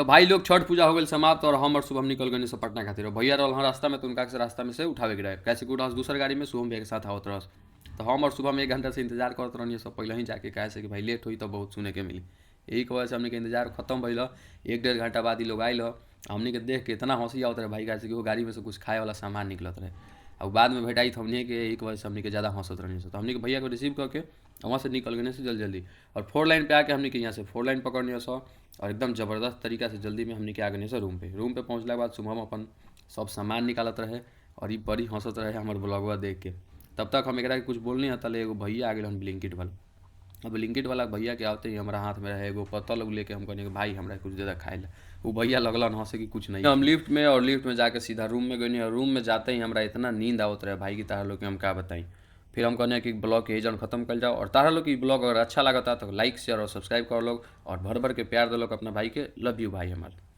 तो भाई लोग छठ पूजा हो गई समाप्त और हम और शुभम निकल गए सब पटना खातिर। भैया रहल हाँ रास्ता में, तो उनका से रास्ता में से उठावे के रहे, कैसे कि उठा दूसर गाड़ी में शुभम भी एक साथ आवत रह। तो हम और शुभम 1 घंटा से इंतजार करते रहनी सब पहले ही जाके, कैसे कि भाई लेट हुई तो बहुत सुने के मिली। यही की वजह से हमने के इंतजार खत्म भइल। 1 डेढ़ घंटा बाद ही लोग आइल। हमने के देख के इतना हंसी आवत रहे भाई, कैसे कि वो गाड़ी में से कुछ खाए वाला सामान निकलत रहे। और बाद में भेटाई तो हमने के एक वजह से हमने के ज़्यादा हंसत रहनी। तो हमने के भैया को रिसीव करके वहाँ से निकल गए से जल्दी जल्दी, और 4 लाइन पे आके हमने के यहाँ से 4 लाइन पकड़नी सौ, और एकदम ज़बरदस्त तरीका से जल्दी में हमने के आ गए से रूम पे पहुँचला के बाद शुभम अपन सब सामान निकालत रहे, और ये बड़ी हंसत रहे हमारे ब्लॉगवा देख के। तब तक हम एकरा के कुछ बोलनी है, तले एगो भैया आ गए हम ब्लिंकिट वाला। अब ब्लिंकिट वाला भैया के आते ही हमारा हाथ में रहे एगो पत्तल लेके, हम कहने कि भाई हमरा कुछ दे दे खाए ला। वो भैया लगलन हंसे कि कुछ नहीं। हम लिफ्ट में, और लिफ्ट में जाके सीधा रूम में गए, और रूम में जाते ही हमरा इतना नींद आवत रहे भाई की तारा लोग के हम क्या बताई। फिर हम कहने कि ब्लॉग के जन खत्म कर जाओ, और तारा लोग की ब्लॉग अगर अच्छा लगता तो लाइक शेयर और सब्सक्राइब कर लोग, और भर भर के प्यार दे लोग अपना भाई के। लव यू भाई हमारे।